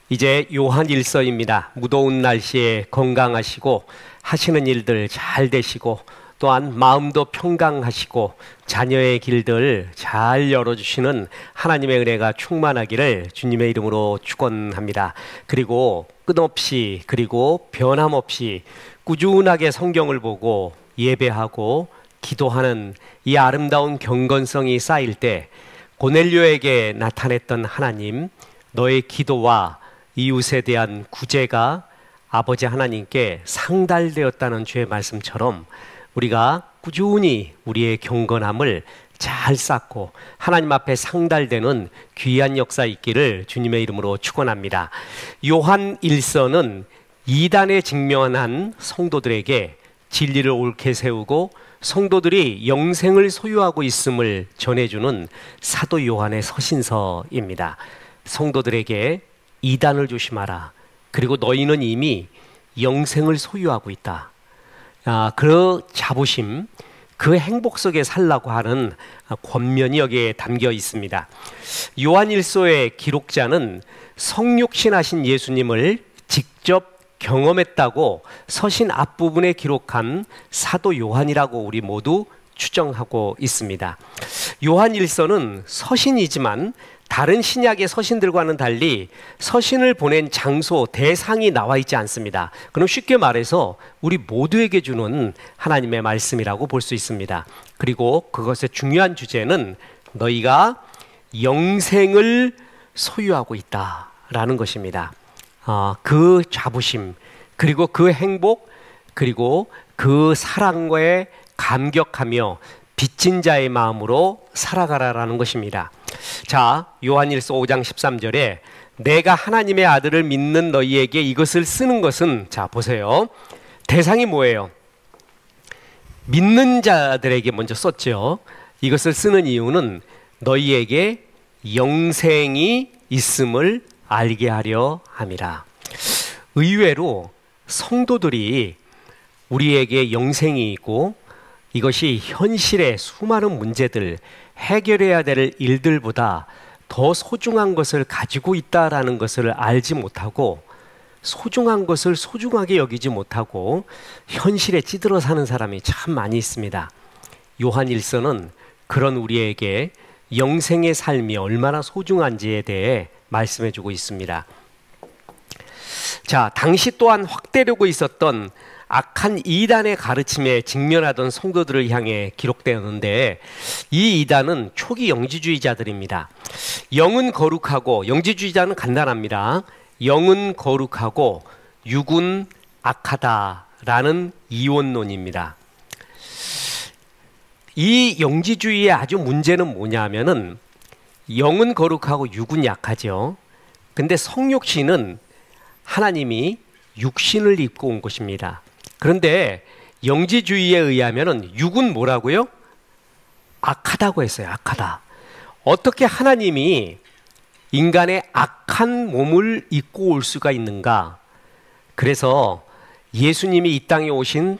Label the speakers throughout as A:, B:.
A: 이제 요한일서입니다. 무더운 날씨에 건강하시고 하시는 일들 잘 되시고 또한 마음도 평강하시고 자녀의 길들 잘 열어주시는 하나님의 은혜가 충만하기를 주님의 이름으로 축원합니다. 그리고 끝없이 그리고 변함없이 꾸준하게 성경을 보고 예배하고 기도하는 이 아름다운 경건성이 쌓일 때 고넬료에게 나타냈던 하나님, 너의 기도와 이웃에 대한 구제가 아버지 하나님께 상달되었다는 주의 말씀처럼 우리가 꾸준히 우리의 경건함을 잘 쌓고 하나님 앞에 상달되는 귀한 역사 있기를 주님의 이름으로 축원합니다. 요한 1서는 이단에 직면한 성도들에게 진리를 옳게 세우고 성도들이 영생을 소유하고 있음을 전해주는 사도 요한의 서신서입니다. 성도들에게 이단을 조심하라. 그리고 너희는 이미 영생을 소유하고 있다. 그 자부심, 그 행복 속에 살라고 하는 권면이 여기에 담겨 있습니다. 요한일서의 기록자는 성육신하신 예수님을 직접 경험했다고 서신 앞부분에 기록한 사도 요한이라고 우리 모두 추정하고 있습니다. 요한일서는 서신이지만 다른 신약의 서신들과는 달리 서신을 보낸 장소, 대상이 나와 있지 않습니다. 그럼 쉽게 말해서 우리 모두에게 주는 하나님의 말씀이라고 볼 수 있습니다. 그리고 그것의 중요한 주제는 너희가 영생을 소유하고 있다라는 것입니다. 그 자부심, 그리고 그 행복, 그리고 그 사랑에 감격하며 빚진 자의 마음으로 살아가라라는 것입니다. 자, 요한일서 5장 13절에 내가 하나님의 아들을 믿는 너희에게 이것을 쓰는 것은, 자 보세요, 대상이 뭐예요? 믿는 자들에게 먼저 썼죠. 이것을 쓰는 이유는 너희에게 영생이 있음을 알게 하려 함이라. 의외로 성도들이 우리에게 영생이 있고 이것이 현실의 수많은 문제들, 해결해야 될 일들보다 더 소중한 것을 가지고 있다라는 것을 알지 못하고 소중한 것을 소중하게 여기지 못하고 현실에 찌들어 사는 사람이 참 많이 있습니다. 요한일서는 그런 우리에게 영생의 삶이 얼마나 소중한지에 대해 말씀해주고 있습니다. 자, 당시 또한 확대되고 있었던 악한 이단의 가르침에 직면하던 성도들을 향해 기록되었는데 이 이단은 초기 영지주의자들입니다. 영은 거룩하고, 영지주의자는 간단합니다. 영은 거룩하고 육은 악하다라는 이원론입니다. 이 영지주의의 아주 문제는 뭐냐면은 영은 거룩하고 육은 약하죠. 근데 성육신은 하나님이 육신을 입고 온 것입니다. 그런데 영지주의에 의하면은 육은 뭐라고요? 악하다고 했어요. 악하다. 어떻게 하나님이 인간의 악한 몸을 입고 올 수가 있는가? 그래서 예수님이 이 땅에 오신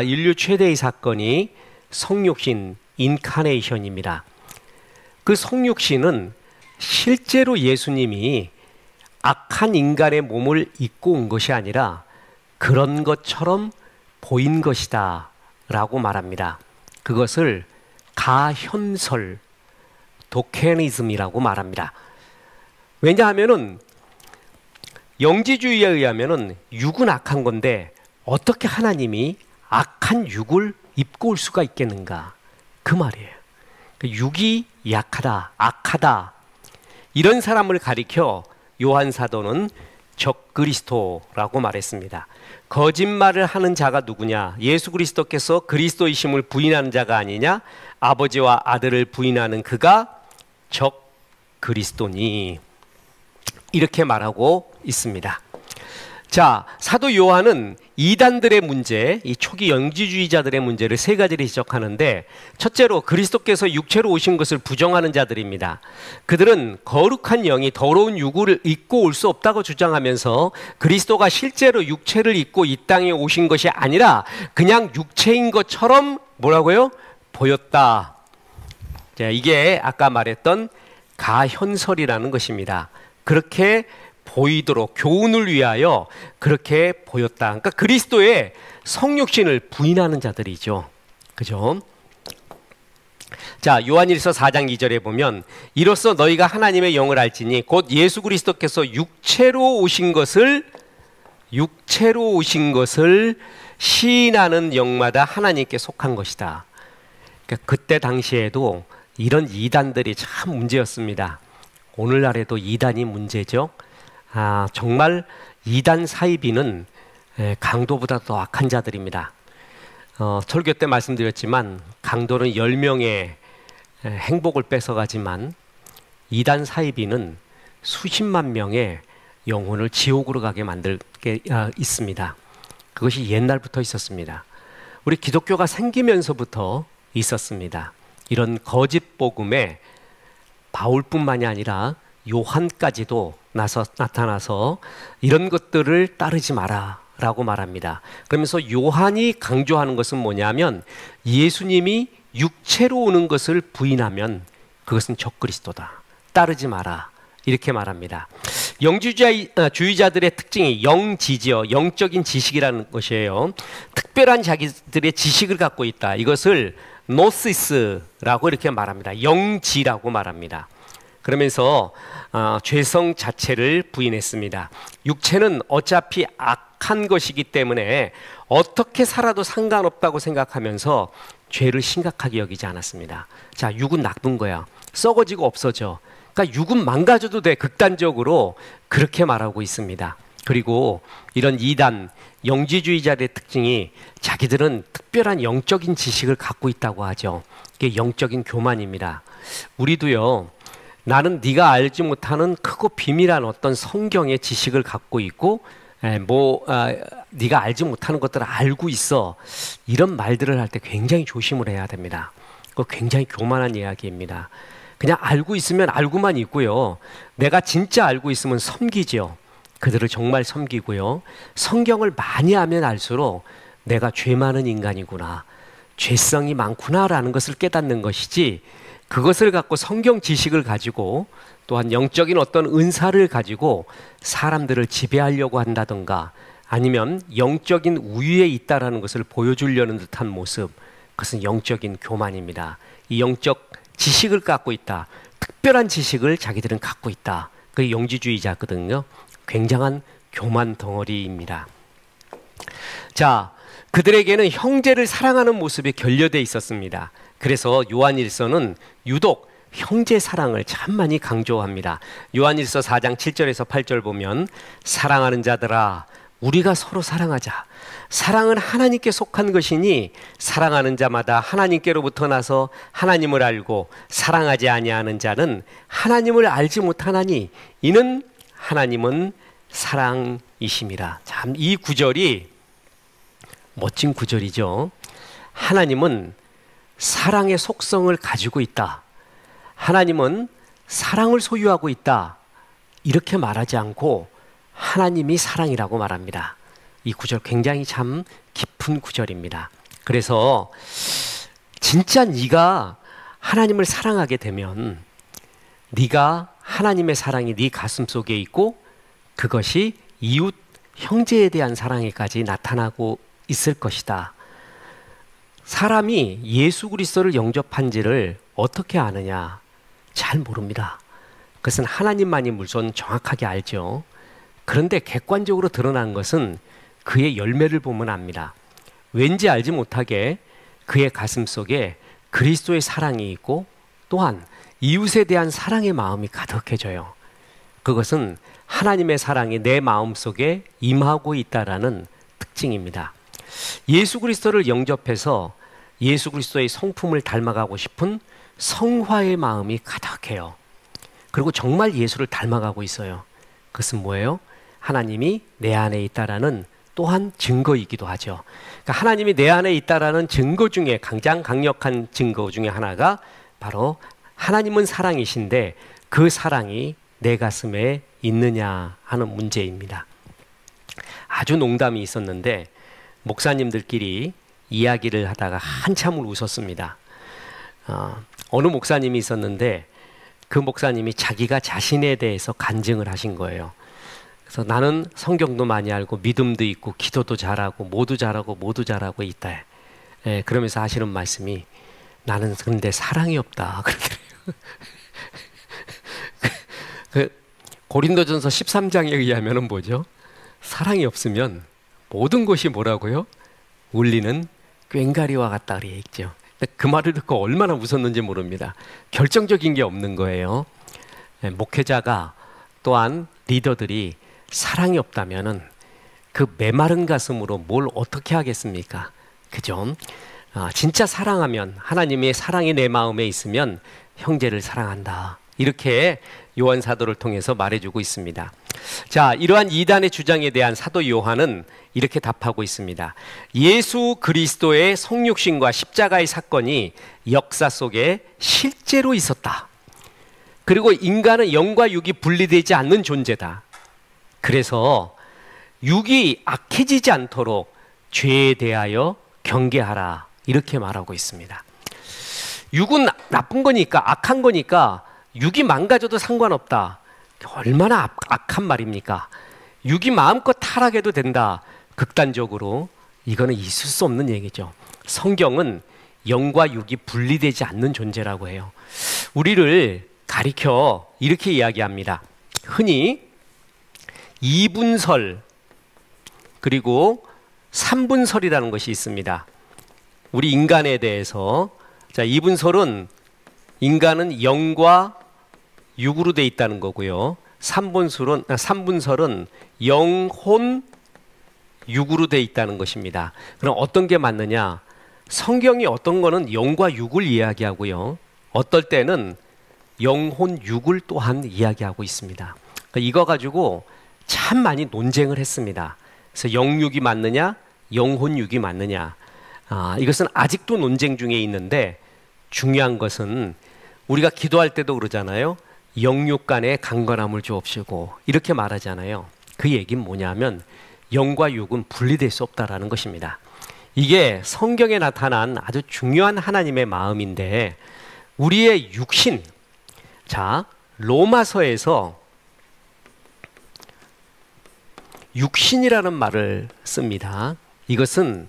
A: 인류 최대의 사건이 성육신, 인카네이션입니다. 그 성육신은 실제로 예수님이 악한 인간의 몸을 입고 온 것이 아니라 그런 것처럼 보인 것이다 라고 말합니다. 그것을 가현설, 도케니즘이라고 말합니다. 왜냐하면은 영지주의에 의하면은 육은 악한 건데 어떻게 하나님이 악한 육을 입고 올 수가 있겠는가? 그 말이에요. 육이 약하다, 악하다, 이런 사람을 가리켜 요한 사도는 적그리스도라고 말했습니다. 거짓말을 하는 자가 누구냐? 예수 그리스도께서 그리스도이심을 부인하는 자가 아니냐? 아버지와 아들을 부인하는 그가 적그리스도니, 이렇게 말하고 있습니다. 자, 사도 요한은 이단들의 문제, 이 초기 영지주의자들의 문제를 세 가지를 지적하는데, 첫째로 그리스도께서 육체로 오신 것을 부정하는 자들입니다. 그들은 거룩한 영이 더러운 육을 입고 올 수 없다고 주장하면서 그리스도가 실제로 육체를 입고 이 땅에 오신 것이 아니라 그냥 육체인 것처럼 뭐라고요? 보였다. 자, 이게 아까 말했던 가현설이라는 것입니다. 그렇게 보이도록 교훈을 위하여 그렇게 보였다. 그러니까 그리스도의 성육신을 부인하는 자들이죠. 그죠? 자, 요한일서 4장 2절에 보면 이로써 너희가 하나님의 영을 알지니 곧 예수 그리스도께서 육체로 오신 것을 시인하는 영마다 하나님께 속한 것이다. 그러니까 그때 당시에도 이런 이단들이 참 문제였습니다. 오늘날에도 이단이 문제죠. 정말 이단 사이비는 강도보다 더 악한 자들입니다. 설교 때 말씀드렸지만 강도는 10명의 행복을 뺏어가지만 이단 사이비는 수십만 명의 영혼을 지옥으로 가게 만들게 있습니다. 그것이 옛날부터 있었습니다. 우리 기독교가 생기면서부터 있었습니다. 이런 거짓 복음에 바울뿐만이 아니라 요한까지도 나타나서 이런 것들을 따르지 마라 라고 말합니다. 그러면서 요한이 강조하는 것은 뭐냐면 예수님이 육체로 오는 것을 부인하면 그것은 적그리스도다. 따르지 마라. 이렇게 말합니다. 영주주의자들의 특징이 영지지요. 영적인 지식이라는 것이에요. 특별한 자기들의 지식을 갖고 있다. 이것을 노시스라고 이렇게 말합니다. 영지라고 말합니다. 그러면서 죄성 자체를 부인했습니다. 육체는 어차피 악한 것이기 때문에 어떻게 살아도 상관없다고 생각하면서 죄를 심각하게 여기지 않았습니다. 자, 육은 나쁜 거야. 썩어지고 없어져. 그러니까 육은 망가져도 돼. 극단적으로 그렇게 말하고 있습니다. 그리고 이런 이단, 영지주의자들의 특징이 자기들은 특별한 영적인 지식을 갖고 있다고 하죠. 이게 영적인 교만입니다. 우리도요. 나는 네가 알지 못하는 크고 비밀한 어떤 성경의 지식을 갖고 있고 네가 알지 못하는 것들을 알고 있어. 이런 말들을 할 때 굉장히 조심을 해야 됩니다. 그거 굉장히 교만한 이야기입니다. 그냥 알고 있으면 알고만 있고요. 내가 진짜 알고 있으면 섬기죠. 그들을 정말 섬기고요. 성경을 많이 하면 알수록 내가 죄 많은 인간이구나. 죄성이 많구나라는 것을 깨닫는 것이지 그것을 갖고 성경 지식을 가지고 또한 영적인 어떤 은사를 가지고 사람들을 지배하려고 한다던가 아니면 영적인 우위에 있다라는 것을 보여주려는 듯한 모습, 그것은 영적인 교만입니다. 이 영적 지식을 갖고 있다. 특별한 지식을 자기들은 갖고 있다. 그게 영지주의자거든요. 굉장한 교만 덩어리입니다. 자, 그들에게는 형제를 사랑하는 모습이 결여되어 있었습니다. 그래서 요한일서는 유독 형제 사랑을 참 많이 강조합니다. 요한일서 4장 7절에서 8절 보면 사랑하는 자들아 우리가 서로 사랑하자. 사랑은 하나님께 속한 것이니 사랑하는 자마다 하나님께로부터 나서 하나님을 알고 사랑하지 아니하는 자는 하나님을 알지 못하나니 이는 하나님은 사랑이심이라. 참 이 구절이 멋진 구절이죠. 하나님은 사랑의 속성을 가지고 있다. 하나님은 사랑을 소유하고 있다. 이렇게 말하지 않고 하나님이 사랑이라고 말합니다. 이 구절 굉장히 참 깊은 구절입니다. 그래서 진짜 네가 하나님을 사랑하게 되면 네가 하나님의 사랑이 네 가슴 속에 있고 그것이 이웃 형제에 대한 사랑에까지 나타나고 있을 것이다. 사람이 예수 그리스도를 영접한지를 어떻게 아느냐? 잘 모릅니다. 그것은 하나님만이 물론 정확하게 알죠. 그런데 객관적으로 드러난 것은 그의 열매를 보면 압니다. 왠지 알지 못하게 그의 가슴 속에 그리스도의 사랑이 있고 또한 이웃에 대한 사랑의 마음이 가득해져요. 그것은 하나님의 사랑이 내 마음 속에 임하고 있다라는 특징입니다. 예수 그리스도를 영접해서 예수 그리스도의 성품을 닮아가고 싶은 성화의 마음이 가득해요. 그리고 정말 예수를 닮아가고 있어요. 그것은 뭐예요? 하나님이 내 안에 있다라는 또한 증거이기도 하죠. 그러니까 하나님이 내 안에 있다라는 증거 중에 가장 강력한 증거 중에 하나가 바로 하나님은 사랑이신데 그 사랑이 내 가슴에 있느냐 하는 문제입니다. 아주 농담이 있었는데 목사님들끼리 이야기를 하다가 한참을 웃었습니다. 어느 목사님이 있었는데 그 목사님이 자기가 자신에 대해서 간증을 하신 거예요. 그래서 나는 성경도 많이 알고 믿음도 있고 기도도 잘하고 모두 잘하고 있다. 예, 그러면서 하시는 말씀이 나는 근데 사랑이 없다 그러더래요. 고린도전서 13장에 의하면 뭐죠? 사랑이 없으면 모든 것이 뭐라고요? 울리는 꽹과리와 같다 그랬죠. 그 말을 듣고 얼마나 웃었는지 모릅니다. 결정적인 게 없는 거예요. 목회자가 또한 리더들이 사랑이 없다면은 그 메마른 가슴으로 뭘 어떻게 하겠습니까? 그죠? 진짜 사랑하면, 하나님의 사랑이 내 마음에 있으면 형제를 사랑한다. 이렇게 요한 사도를 통해서 말해주고 있습니다. 자, 이러한 이단의 주장에 대한 사도 요한은 이렇게 답하고 있습니다. 예수 그리스도의 성육신과 십자가의 사건이 역사 속에 실제로 있었다. 그리고 인간은 영과 육이 분리되지 않는 존재다. 그래서 육이 악해지지 않도록 죄에 대하여 경계하라. 이렇게 말하고 있습니다. 육은 나쁜 거니까, 악한 거니까 육이 망가져도 상관없다. 얼마나 악한 말입니까? 육이 마음껏 타락해도 된다. 극단적으로 이거는 있을 수 없는 얘기죠. 성경은 영과 육이 분리되지 않는 존재라고 해요. 우리를 가리켜 이렇게 이야기합니다. 흔히 이분설 그리고 삼분설이라는 것이 있습니다. 우리 인간에 대해서, 자, 이분설은 인간은 영과 육으로 돼 있다는 거고요. 삼분설은 영혼 육으로 돼 있다는 것입니다. 그럼 어떤 게 맞느냐? 성경이 어떤 거는 영과 육을 이야기하고요. 어떨 때는 영혼 육을 또한 이야기하고 있습니다. 그러니까 이거 가지고 참 많이 논쟁을 했습니다. 그래서 영육이 맞느냐, 영혼 육이 맞느냐. 이것은 아직도 논쟁 중에 있는데 중요한 것은 우리가 기도할 때도 그러잖아요. 영육 간에 강건함을 주옵시고 이렇게 말하잖아요. 그 얘기는 뭐냐면 영과 육은 분리될 수 없다라는 것입니다. 이게 성경에 나타난 아주 중요한 하나님의 마음인데 우리의 육신, 자, 로마서에서 육신이라는 말을 씁니다. 이것은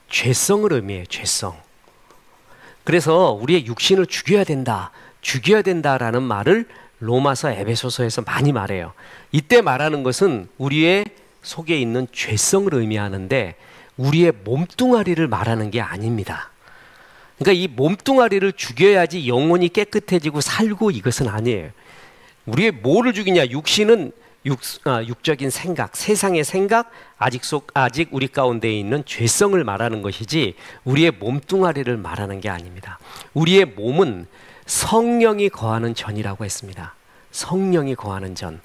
A: 죄성을 의미해요. 죄성. 그래서 우리의 육신을 죽여야 된다라는 말을 로마서, 에베소서에서 많이 말해요. 이때 말하는 것은 우리의 속에 있는 죄성을 의미하는데 우리의 몸뚱아리를 말하는 게 아닙니다. 그러니까 이 몸뚱아리를 죽여야지 영혼이 깨끗해지고 살고, 이것은 아니에요. 우리의 뭐를 죽이냐? 육신은 육적인 생각, 세상의 생각, 아직 우리 가운데 있는 죄성을 말하는 것이지 우리의 몸뚱아리를 말하는 게 아닙니다. 우리의 몸은 성령이 거하는 전이라고 했습니다. 성령이 거하는 전.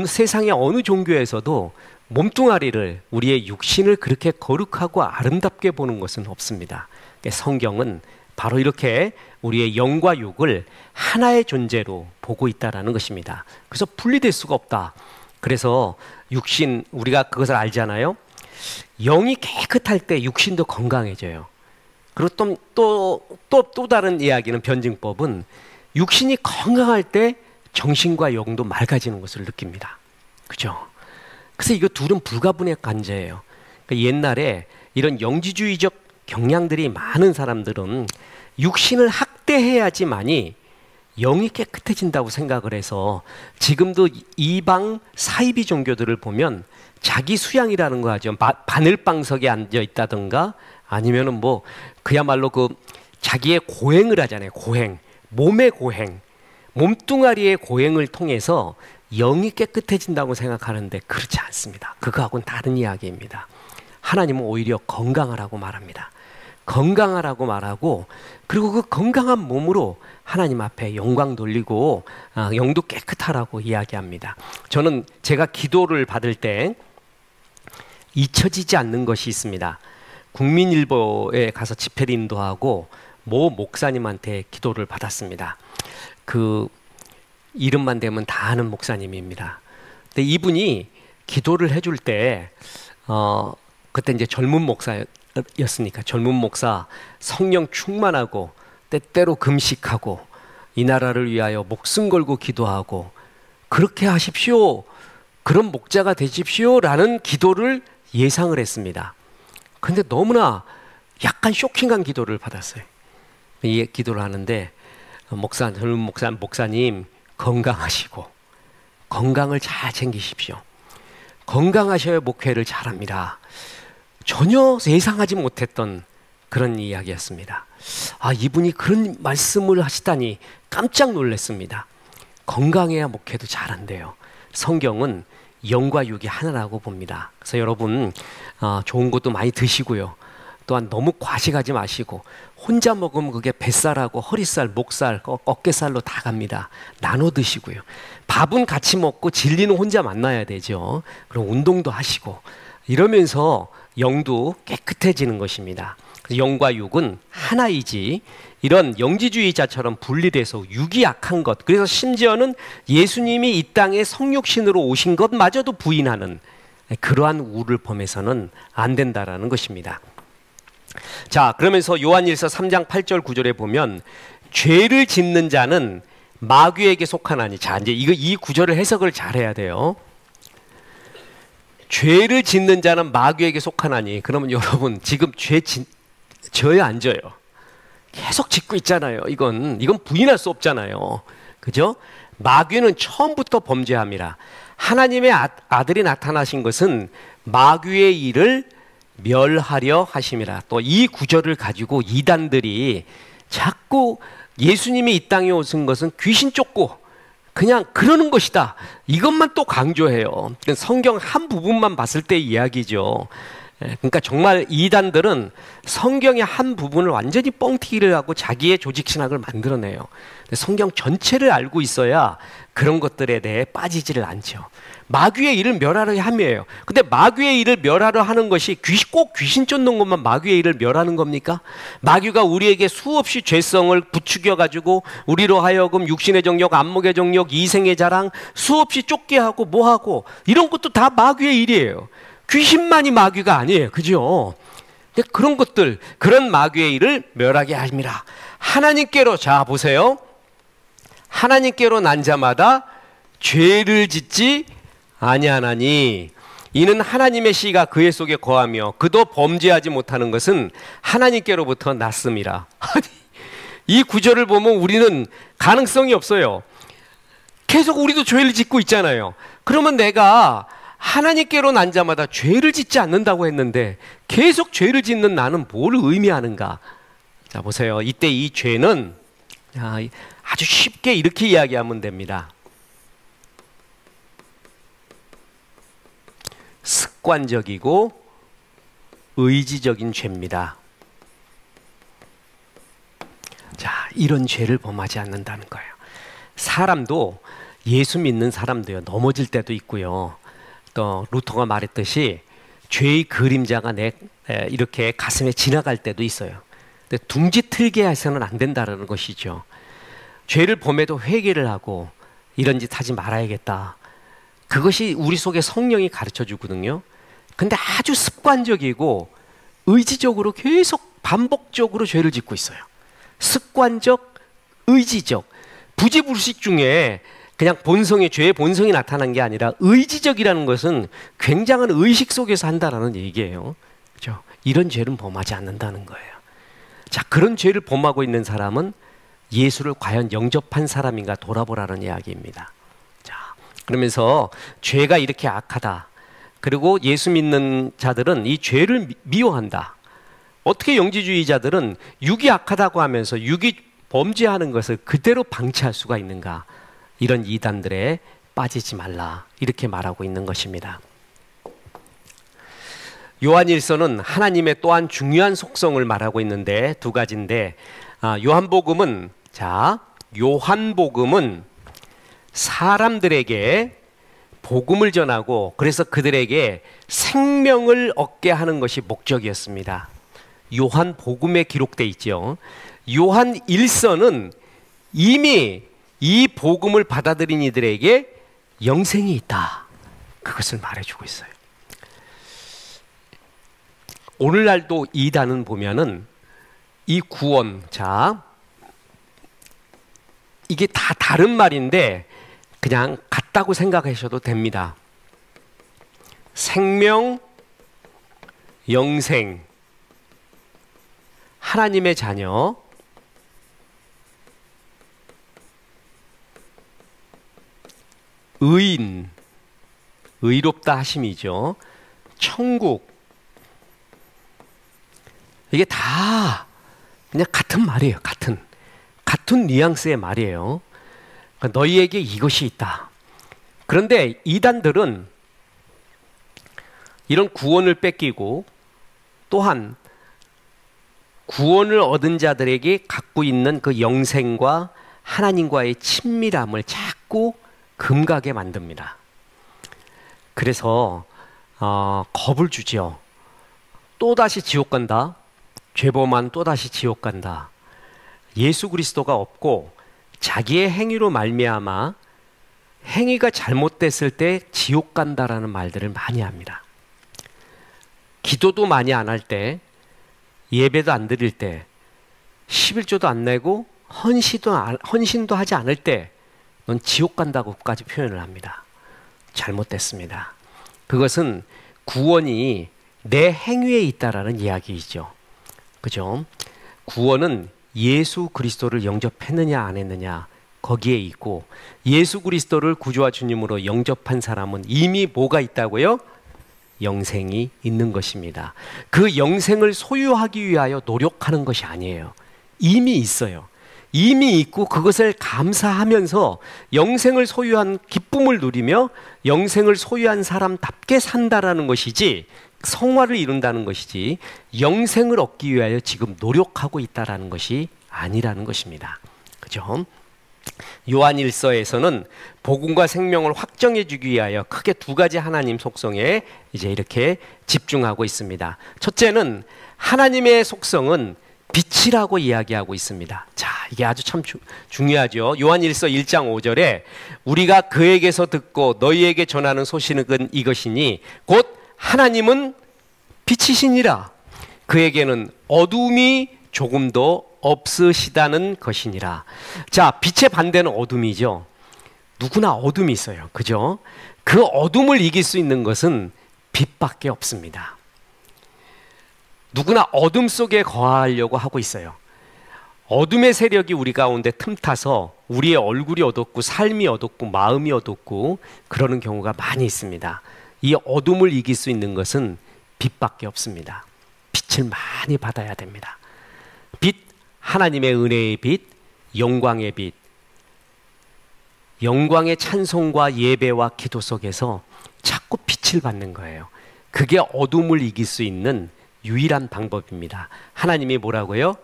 A: 세상의 어느 종교에서도 몸뚱아리를, 우리의 육신을 그렇게 거룩하고 아름답게 보는 것은 없습니다. 성경은 바로 이렇게 우리의 영과 육을 하나의 존재로 보고 있다는 것입니다. 그래서 분리될 수가 없다. 그래서 육신, 우리가 그것을 알잖아요. 영이 깨끗할 때 육신도 건강해져요. 그리고 또 다른 이야기는, 변증법은 육신이 건강할 때 정신과 영도 맑아지는 것을 느낍니다. 그죠? 그래서 이거 둘은 불가분의 관계예요. 그러니까 옛날에 이런 영지주의적 경향들이 많은 사람들은 육신을 학대해야지만이 영이 깨끗해진다고 생각을 해서 지금도 이방 사이비 종교들을 보면 자기 수양이라는 거 하죠. 바늘방석에 앉아 있다든가 아니면은 뭐 그야말로 그 자기의 고행을 하잖아요. 고행, 몸의 고행, 몸뚱아리의 고행을 통해서 영이 깨끗해진다고 생각하는데 그렇지 않습니다. 그거하고는 다른 이야기입니다. 하나님은 오히려 건강하라고 말합니다. 건강하라고 말하고, 그리고 그 건강한 몸으로 하나님 앞에 영광 돌리고 영도 깨끗하라고 이야기합니다. 저는 제가 기도를 받을 때 잊혀지지 않는 것이 있습니다. 국민일보에 가서 집회를 인도하고 모 목사님한테 기도를 받았습니다. 그 이름만 대면 다 아는 목사님입니다. 근데 이분이 기도를 해줄 때 그때 이제 젊은 목사였으니까, 젊은 목사, 성령 충만하고 때때로 금식하고 이 나라를 위하여 목숨 걸고 기도하고 그렇게 하십시오. 그런 목자가 되십시오라는 기도를 예상을 했습니다. 근데 너무나 약간 쇼킹한 기도를 받았어요. 이 기도를 하는데 젊은 목사님 건강하시고 건강을 잘 챙기십시오. 건강하셔야 목회를 잘합니다. 전혀 예상하지 못했던 그런 이야기였습니다. 이분이 그런 말씀을 하시다니 깜짝 놀랐습니다. 건강해야 목회도 잘한대요. 성경은 영과 육이 하나라고 봅니다. 그래서 여러분 좋은 것도 많이 드시고요. 또한 너무 과식하지 마시고 혼자 먹으면 그게 뱃살하고 허리살, 목살, 어깨살로 다 갑니다. 나눠 드시고요. 밥은 같이 먹고 진리는 혼자 만나야 되죠. 그럼 운동도 하시고 이러면서 영도 깨끗해지는 것입니다. 영과 육은 하나이지 이런 영지주의자처럼 분리돼서 육이 약한 것, 그래서 심지어는 예수님이 이 땅에 성육신으로 오신 것마저도 부인하는 그러한 우를 범해서는 안 된다라는 것입니다. 자, 그러면서 요한일서 3장 8절 9절에 보면 죄를 짓는 자는 마귀에게 속하나니, 자 이제 이 구절을 해석을 잘해야 돼요. 죄를 짓는 자는 마귀에게 속하나니, 그러면 여러분 지금 져요 안 져요? 계속 짓고 있잖아요. 이건 부인할 수 없잖아요. 그죠? 마귀는 처음부터 범죄함이라. 하나님의 아들이 나타나신 것은 마귀의 일을 멸하려 하심이라. 또 이 구절을 가지고 이단들이 자꾸 예수님이 이 땅에 오신 것은 귀신 쫓고 그냥 그러는 것이다, 이것만 또 강조해요. 성경 한 부분만 봤을 때 이야기죠. 그러니까 정말 이단들은 성경의 한 부분을 완전히 뻥튀기를 하고 자기의 조직신학을 만들어내요. 성경 전체를 알고 있어야 그런 것들에 대해 빠지지를 않죠. 마귀의 일을 멸하려 함이에요. 근데 마귀의 일을 멸하려 하는 것이 꼭 귀신 쫓는 것만 마귀의 일을 멸하는 겁니까? 마귀가 우리에게 수없이 죄성을 부추겨 가지고 우리로 하여금 육신의 정욕, 안목의 정욕, 이생의 자랑 수없이 쫓게 하고 뭐하고 이런 것도 다 마귀의 일이에요. 귀신만이 마귀가 아니에요. 그죠? 그런 것들, 그런 마귀의 일을 멸하게 함이라. 하나님께로, 자 보세요, 하나님께로 난 자마다 죄를 짓지 아니하나니 이는 하나님의 씨가 그의 속에 거하며 그도 범죄하지 못하는 것은 하나님께로부터 났음이라. 아니, 이 구절을 보면 우리는 가능성이 없어요. 계속 우리도 죄를 짓고 있잖아요. 그러면 내가 하나님께로 난 자마다 죄를 짓지 않는다고 했는데 계속 죄를 짓는 나는 뭘 의미하는가? 자 보세요. 이때 이 죄는 아주 쉽게 이렇게 이야기하면 됩니다. 습관적이고 의지적인 죄입니다. 자, 이런 죄를 범하지 않는다는 거예요. 사람도, 예수 믿는 사람도요, 넘어질 때도 있고요. 또 루터가 말했듯이 죄의 그림자가 이렇게 가슴에 지나갈 때도 있어요. 근데 둥지 틀게 해서는 안 된다는 것이죠. 죄를 범해도 회개를 하고 이런 짓 하지 말아야겠다. 그것이 우리 속에 성령이 가르쳐 주거든요. 근데 아주 습관적이고 의지적으로 계속 반복적으로 죄를 짓고 있어요. 습관적, 의지적, 부지불식 중에 그냥 본성의, 죄의 본성이 나타난 게 아니라 의지적이라는 것은 굉장한 의식 속에서 한다라는 얘기예요. 그렇죠? 이런 죄는 범하지 않는다는 거예요. 자, 그런 죄를 범하고 있는 사람은 예수를 과연 영접한 사람인가 돌아보라는 이야기입니다. 자, 그러면서 죄가 이렇게 악하다. 그리고 예수 믿는 자들은 이 죄를 미워한다. 어떻게 영지주의자들은 육이 악하다고 하면서 육이 범죄하는 것을 그대로 방치할 수가 있는가? 이런 이단들에 빠지지 말라, 이렇게 말하고 있는 것입니다. 요한일서는 하나님의 또한 중요한 속성을 말하고 있는데 두 가지인데, 요한복음은 사람들에게 복음을 전하고 그래서 그들에게 생명을 얻게 하는 것이 목적이었습니다. 요한복음에 기록되어 있죠. 요한일서는 이미 이 복음을 받아들인 이들에게 영생이 있다, 그것을 말해주고 있어요. 오늘날도 이단은 보면은 이 구원, 자, 이게 다 다른 말인데 그냥 같다고 생각하셔도 됩니다. 생명, 영생, 하나님의 자녀, 의인, 의롭다 하심이죠. 천국, 이게 다 그냥 같은 말이에요. 같은 뉘앙스의 말이에요. 그러니까 너희에게 이것이 있다. 그런데 이단들은 이런 구원을 뺏기고 또한 구원을 얻은 자들에게 갖고 있는 그 영생과 하나님과의 친밀함을 자꾸 금가게 만듭니다. 그래서 겁을 주죠. 또다시 지옥 간다. 죄범한 또다시 지옥 간다. 예수 그리스도가 없고 자기의 행위로 말미암아 행위가 잘못됐을 때 지옥 간다라는 말들을 많이 합니다. 기도도 많이 안 할 때, 예배도 안 드릴 때, 11조도 안 내고 헌신도 하지 않을 때 넌 지옥 간다고까지 표현을 합니다. 잘못됐습니다. 그것은 구원이 내 행위에 있다라는 이야기이죠. 그죠? 구원은 예수 그리스도를 영접했느냐 안 했느냐 거기에 있고, 예수 그리스도를 구주와 주님으로 영접한 사람은 이미 뭐가 있다고요? 영생이 있는 것입니다. 그 영생을 소유하기 위하여 노력하는 것이 아니에요. 이미 있어요. 이미 있고 그것을 감사하면서 영생을 소유한 기쁨을 누리며 영생을 소유한 사람답게 산다라는 것이지, 성화를 이룬다는 것이지 영생을 얻기 위하여 지금 노력하고 있다라는 것이 아니라는 것입니다. 그죠? 요한일서에서는 복음과 생명을 확정해 주기 위하여 크게 두 가지 하나님 속성에 이제 이렇게 집중하고 있습니다. 첫째는 하나님의 속성은 빛이라고 이야기하고 있습니다. 자, 이게 아주 참 중요하죠. 요한일서 1장 5절에 우리가 그에게서 듣고 너희에게 전하는 소식은 이것이니 곧 하나님은 빛이시니라. 그에게는 어둠이 조금도 없으시다는 것이니라. 자, 빛의 반대는 어둠이죠. 누구나 어둠이 있어요. 그죠? 그 어둠을 이길 수 있는 것은 빛밖에 없습니다. 누구나 어둠 속에 거하려고 하고 있어요. 어둠의 세력이 우리 가운데 틈타서 우리의 얼굴이 어둡고 삶이 어둡고 마음이 어둡고 그러는 경우가 많이 있습니다. 이 어둠을 이길 수 있는 것은 빛밖에 없습니다. 빛을 많이 받아야 됩니다. 빛, 하나님의 은혜의 빛, 영광의 빛, 영광의 찬송과 예배와 기도 속에서 자꾸 빛을 받는 거예요. 그게 어둠을 이길 수 있는 유일한 방법입니다. 하나님이 뭐라고요?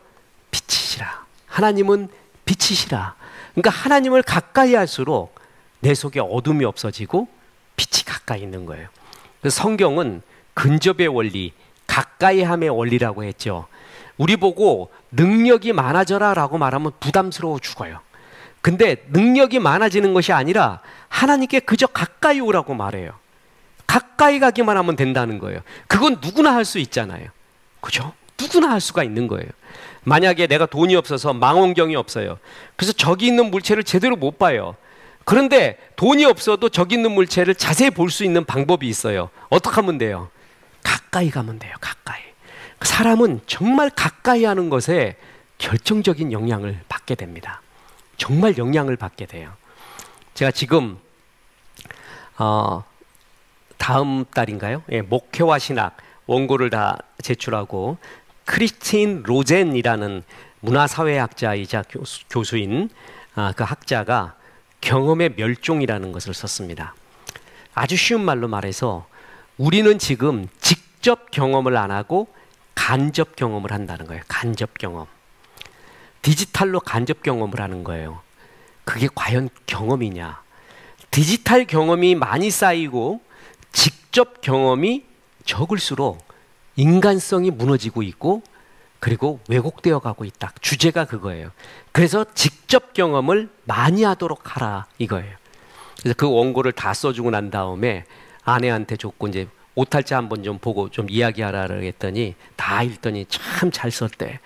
A: 빛이시라. 하나님은 빛이시라. 그러니까 하나님을 가까이 할수록 내 속에 어둠이 없어지고 빛이 가까이 있는 거예요. 그래서 성경은 근접의 원리, 가까이함의 원리라고 했죠. 우리 보고 능력이 많아져라 라고 말하면 부담스러워 죽어요. 근데 능력이 많아지는 것이 아니라 하나님께 그저 가까이 오라고 말해요. 가까이 가기만 하면 된다는 거예요. 그건 누구나 할 수 있잖아요. 그죠? 누구나 할 수가 있는 거예요. 만약에 내가 돈이 없어서 망원경이 없어요. 그래서 저기 있는 물체를 제대로 못 봐요. 그런데 돈이 없어도 저기 있는 물체를 자세히 볼 수 있는 방법이 있어요. 어떻게 하면 돼요? 가까이 가면 돼요. 가까이. 사람은 정말 가까이 하는 것에 결정적인 영향을 받게 됩니다. 정말 영향을 받게 돼요. 제가 지금 다음 달인가요? 예, 목회와 신학 원고를 다 제출하고 크리스틴 로젠이라는 문화사회학자이자 교수인 그 학자가 경험의 멸종이라는 것을 썼습니다. 아주 쉬운 말로 말해서 우리는 지금 직접 경험을 안 하고 간접 경험을 한다는 거예요. 간접 경험. 디지털로 간접 경험을 하는 거예요. 그게 과연 경험이냐? 디지털 경험이 많이 쌓이고 직접 경험이 적을수록 인간성이 무너지고 있고 그리고 왜곡되어 가고 있다. 주제가 그거예요. 그래서 직접 경험을 많이 하도록 하라 이거예요. 그래서 그 원고를 다 써주고 난 다음에 아내한테 줬고 이제 오탈자 한번 좀 보고 좀 이야기하라 했더니 다 읽더니 참 잘 썼대.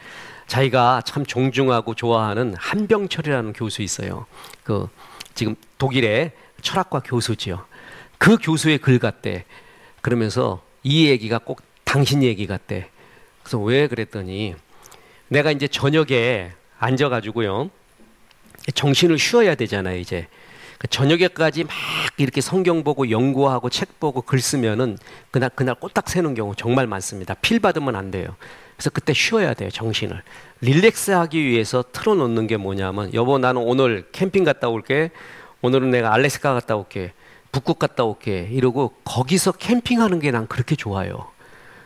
A: 자기가 참 존중하고 좋아하는 한병철이라는 교수 있어요. 그 지금 독일의 철학과 교수지요. 그 교수의 글 같대. 그러면서 이 얘기가 꼭 당신 얘기 같대. 그래서 왜 그랬더니 내가 이제 저녁에 앉아가지고요. 정신을 쉬어야 되잖아요, 이제. 저녁에까지 막 이렇게 성경 보고 연구하고 책 보고 글 쓰면은 그날 꼬딱 새는 경우 정말 많습니다. 필 받으면 안 돼요. 그래서 그때 쉬어야 돼요, 정신을. 릴렉스하기 위해서 틀어놓는 게 뭐냐면, 여보 나는 오늘 캠핑 갔다 올게. 오늘은 내가 알래스카 갔다 올게. 북극 갔다 올게. 이러고 거기서 캠핑하는 게 난 그렇게 좋아요.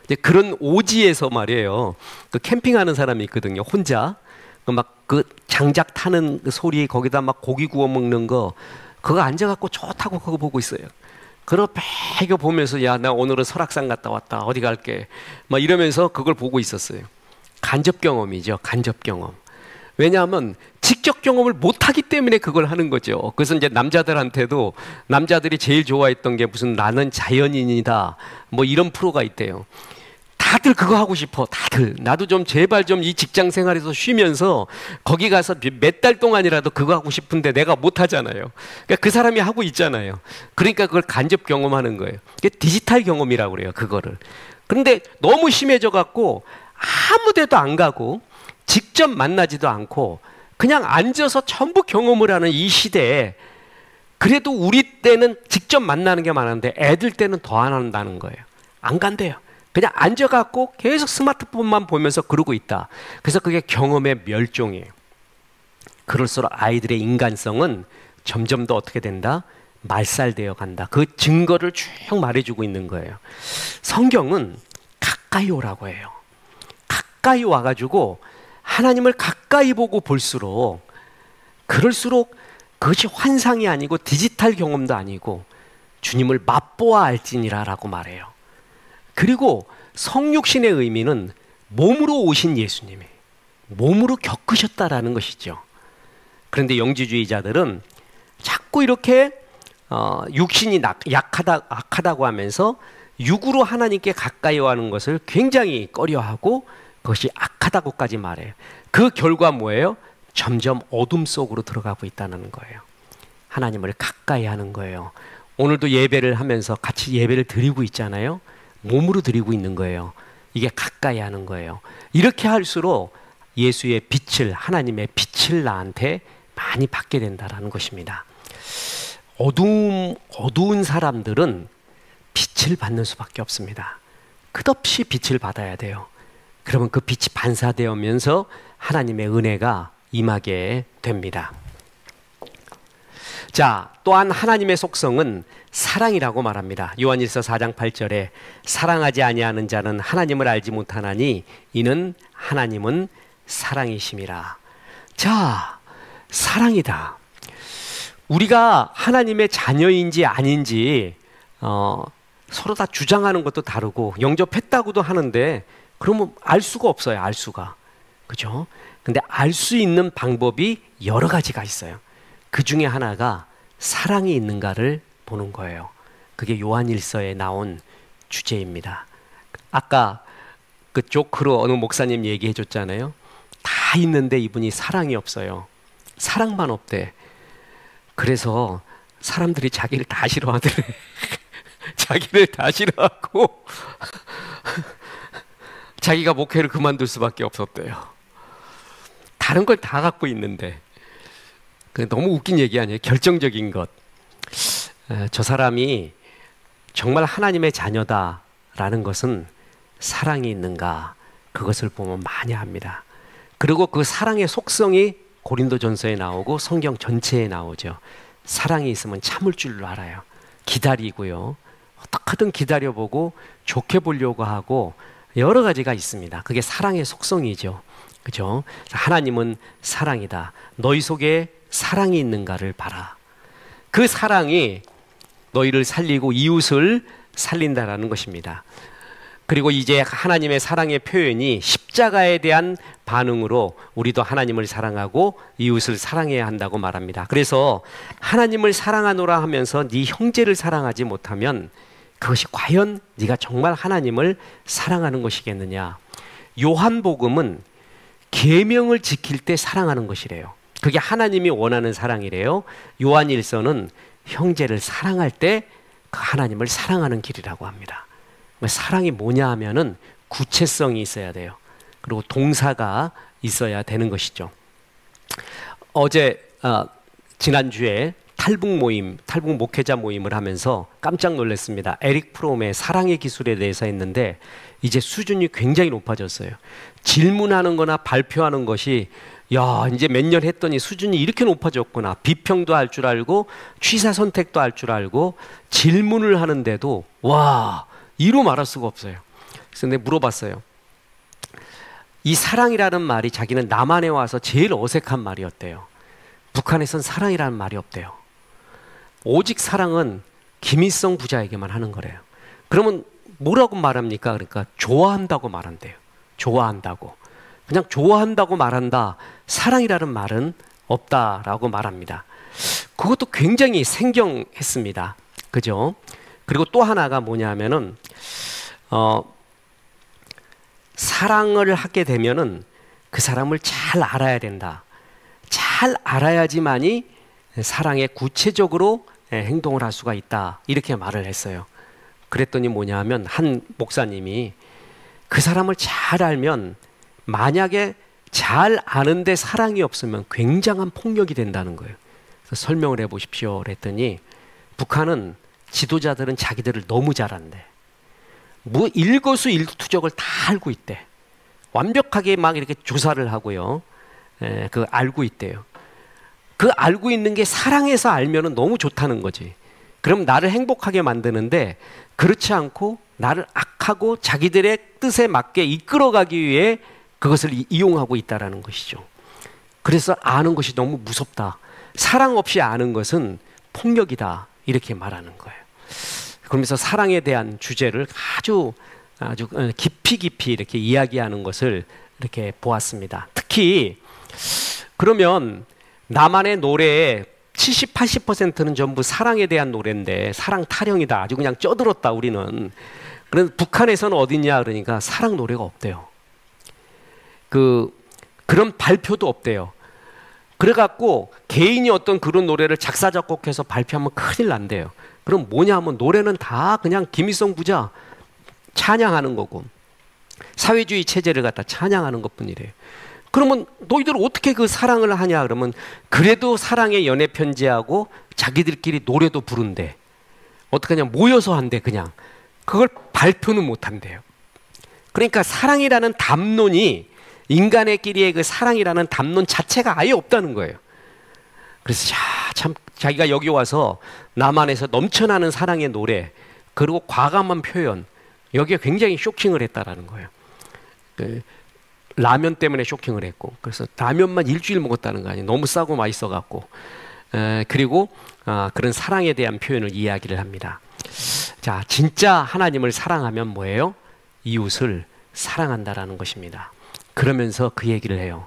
A: 이제 그런 오지에서 말이에요. 그 캠핑하는 사람이 있거든요, 혼자. 그 장작 타는 그 소리, 거기다 막 고기 구워 먹는 거, 그거 앉아갖고 좋다고 그거 보고 있어요. 그러 배겨 보면서 야, 나 오늘은 설악산 갔다 왔다. 어디 갈게. 막 이러면서 그걸 보고 있었어요. 간접 경험이죠. 간접 경험. 왜냐하면 직접 경험을 못하기 때문에 그걸 하는 거죠. 그래서 이제 남자들한테도 남자들이 제일 좋아했던 게 무슨 나는 자연인이다. 뭐 이런 프로가 있대요. 다들 그거 하고 싶어. 다들. 나도 좀 제발 좀 이 직장 생활에서 쉬면서 거기 가서 몇 달 동안이라도 그거 하고 싶은데 내가 못 하잖아요. 그러니까 그 사람이 하고 있잖아요. 그러니까 그걸 간접 경험하는 거예요. 그게 디지털 경험이라고 그래요, 그거를. 그런데 너무 심해져 갖고 아무 데도 안 가고 직접 만나지도 않고 그냥 앉아서 전부 경험을 하는 이 시대에, 그래도 우리 때는 직접 만나는 게 많은데 애들 때는 더 안 한다는 거예요. 안 간대요. 그냥 앉아갖고 계속 스마트폰만 보면서 그러고 있다. 그래서 그게 경험의 멸종이에요. 그럴수록 아이들의 인간성은 점점 더 어떻게 된다? 말살되어 간다. 그 증거를 쭉 말해주고 있는 거예요. 성경은 가까이 오라고 해요. 가까이 와가지고 하나님을 가까이 보고 볼수록, 그럴수록 그것이 환상이 아니고 디지털 경험도 아니고 주님을 맛보아 알지니라 라고 말해요. 그리고 성육신의 의미는 몸으로 오신 예수님이 몸으로 겪으셨다라는 것이죠. 그런데 영지주의자들은 자꾸 이렇게 육신이 약하다고 하면서 육으로 하나님께 가까이 하는 것을 굉장히 꺼려하고 그것이 악하다고까지 말해요. 그 결과 뭐예요? 점점 어둠 속으로 들어가고 있다는 거예요. 하나님을 가까이 하는 거예요. 오늘도 예배를 하면서 같이 예배를 드리고 있잖아요. 몸으로 드리고 있는 거예요. 이게 가까이 하는 거예요. 이렇게 할수록 예수의 빛을, 하나님의 빛을 나한테 많이 받게 된다는 것입니다. 어두운 사람들은 빛을 받는 수밖에 없습니다. 끝없이 빛을 받아야 돼요. 그러면 그 빛이 반사되면서 하나님의 은혜가 임하게 됩니다. 자, 또한 하나님의 속성은 사랑이라고 말합니다. 요한일서 4장 8절에 사랑하지 아니하는 자는 하나님을 알지 못하나니 이는 하나님은 사랑이심이라. 자, 사랑이다. 우리가 하나님의 자녀인지 아닌지 서로 다 주장하는 것도 다르고 영접했다고도 하는데, 그러면 알 수가 없어요. 알 수가. 그죠? 근데 알 수 있는 방법이 여러 가지가 있어요. 그 중에 하나가 사랑이 있는가를 보는 거예요. 그게 요한일서에 나온 주제입니다. 아까 그 조크로 어느 목사님 얘기해 줬잖아요. 다 있는데 이분이 사랑이 없어요. 사랑만 없대. 그래서 사람들이 자기를 다 싫어하더래. 자기를 다 싫어하고 자기가 목회를 그만둘 수밖에 없었대요. 다른 걸 다 갖고 있는데. 너무 웃긴 얘기 아니에요? 결정적인 것. 저 사람이 정말 하나님의 자녀다라는 것은 사랑이 있는가, 그것을 보면 많이 합니다. 그리고 그 사랑의 속성이 고린도전서에 나오고 성경 전체에 나오죠. 사랑이 있으면 참을 줄 알아요. 기다리고요. 어떻게든 기다려보고 좋게 보려고 하고 여러 가지가 있습니다. 그게 사랑의 속성이죠. 그죠? 하나님은 사랑이다. 너희 속에 사랑이 있는가를 봐라. 그 사랑이 너희를 살리고 이웃을 살린다라는 것입니다. 그리고 이제 하나님의 사랑의 표현이 십자가에 대한 반응으로 우리도 하나님을 사랑하고 이웃을 사랑해야 한다고 말합니다. 그래서 하나님을 사랑하노라 하면서 네 형제를 사랑하지 못하면 그것이 과연 네가 정말 하나님을 사랑하는 것이겠느냐. 요한복음은 계명을 지킬 때 사랑하는 것이래요. 그게 하나님이 원하는 사랑이래요. 요한일서는 형제를 사랑할 때 그 하나님을 사랑하는 길이라고 합니다. 사랑이 뭐냐 하면은 구체성이 있어야 돼요. 그리고 동사가 있어야 되는 것이죠. 지난주에 탈북 목회자 모임을 하면서 깜짝 놀랐습니다. 에릭 프롬의 사랑의 기술에 대해서 했는데 이제 수준이 굉장히 높아졌어요. 질문하는 거나 발표하는 것이 이제 몇 년 했더니 수준이 이렇게 높아졌구나. 비평도 할 줄 알고 취사 선택도 할 줄 알고 질문을 하는데도 이루 말할 수가 없어요. 그래서 내가 물어봤어요. 이 사랑이라는 말이 자기는 남한에 와서 제일 어색한 말이었대요. 북한에선 사랑이라는 말이 없대요. 오직 사랑은 김일성 부자에게만 하는 거래요. 그러면 뭐라고 말합니까? 그러니까 좋아한다고 말한대요. 좋아한다고. 그냥 좋아한다고 말한다. 사랑이라는 말은 없다라고 말합니다. 그것도 굉장히 생경했습니다. 그죠? 그리고 또 하나가 뭐냐면은 사랑을 하게 되면은 그 사람을 잘 알아야 된다. 잘 알아야지만이 사랑에 구체적으로 행동을 할 수가 있다. 이렇게 말을 했어요. 그랬더니 뭐냐 하면 한 목사님이 그 사람을 잘 알면 만약에 잘 아는데 사랑이 없으면 굉장한 폭력이 된다는 거예요. 그래서 설명을 해보십시오. 그랬더니 북한은 지도자들은 자기들을 너무 잘 안대. 일거수일투족을 다 알고 있대. 완벽하게 막 이렇게 조사를 하고요. 그 알고 있대요. 그 알고 있는 게 사랑해서 알면은 너무 좋다는 거지. 그럼 나를 행복하게 만드는데 그렇지 않고 나를 악하고 자기들의 뜻에 맞게 이끌어가기 위해 그것을 이용하고 있다라는 것이죠. 그래서 아는 것이 너무 무섭다. 사랑 없이 아는 것은 폭력이다. 이렇게 말하는 거예요. 그러면서 사랑에 대한 주제를 아주 깊이 이렇게 이야기하는 것을 이렇게 보았습니다. 특히 그러면 나만의 노래의 70, 80%는 전부 사랑에 대한 노래인데 사랑 타령이다. 아주 그냥 쪄들었다 우리는. 그래서 북한에서는 어딨냐 그러니까 사랑 노래가 없대요. 그런 발표도 없대요. 그래갖고 개인이 어떤 그런 노래를 작사 작곡해서 발표하면 큰일 난대요. 그럼 뭐냐 하면 노래는 다 그냥 김일성 부자 찬양하는 거고 사회주의 체제를 갖다 찬양하는 것뿐이래요. 그러면 너희들 어떻게 그 사랑을 하냐 그러면 그래도 사랑의 연애 편지하고 자기들끼리 노래도 부른대. 어떻게 하냐 모여서 한대. 그냥 그걸 발표는 못 한대요. 그러니까 사랑이라는 담론이 인간의끼리의 그 사랑이라는 담론 자체가 아예 없다는 거예요. 그래서 참 자기가 여기 와서 남한에서 넘쳐나는 사랑의 노래 그리고 과감한 표현 여기에 굉장히 쇼킹을 했다라는 거예요. 라면 때문에 쇼킹을 했고 그래서 라면만 일주일 먹었다는 거 아니에요. 너무 싸고 맛있어갖고 그리고 그런 사랑에 대한 표현을 이야기를 합니다. 자, 진짜 하나님을 사랑하면 뭐예요? 이웃을 사랑한다라는 것입니다. 그러면서 그 얘기를 해요.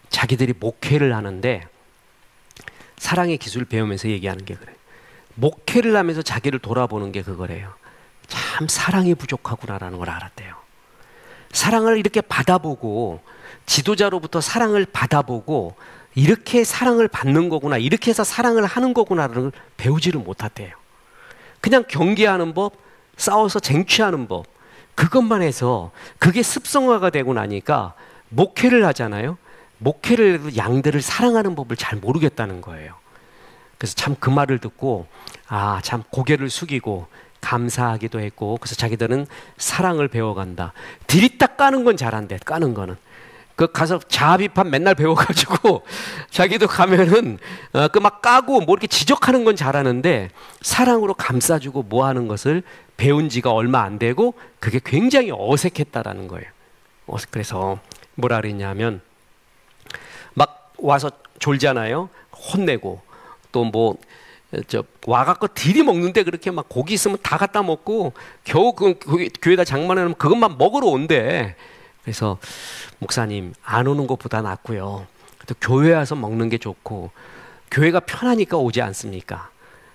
A: 자기들이 목회를 하는데 사랑의 기술 배우면서 얘기하는 게 그래요. 목회를 하면서 자기를 돌아보는 게 그거래요. 참 사랑이 부족하구나라는 걸 알았대요. 사랑을 이렇게 받아보고 지도자로부터 사랑을 받아보고 이렇게 사랑을 받는 거구나 이렇게 해서 사랑을 하는 거구나를 라 배우지를 못했대요. 그냥 경계하는 법, 싸워서 쟁취하는 법 그것만 해서 그게 습성화가 되고 나니까 목회를 하잖아요. 목회를 해도 양들을 사랑하는 법을 잘 모르겠다는 거예요. 그래서 참 그 말을 듣고 참 고개를 숙이고 감사하기도 했고 그래서 자기들은 사랑을 배워간다. 들이딱 까는 건 잘한대. 까는 거는 가서 자아비판 맨날 배워가지고 자기도 가면은 그 막 까고 뭐 이렇게 지적하는 건 잘하는데 사랑으로 감싸주고 뭐 하는 것을 배운 지가 얼마 안 되고 그게 굉장히 어색했다라는 거예요. 그래서 뭐라 그랬냐면 막 와서 졸잖아요. 혼내고 또 뭐 와갖고 딜이 먹는데 그렇게 막 고기 있으면 다 갖다 먹고 겨우 그 교회에다 장만하면 그것만 먹으러 온대. 그래서 목사님 안 오는 것보다 낫고요. 또 교회 와서 먹는 게 좋고 교회가 편하니까 오지 않습니까?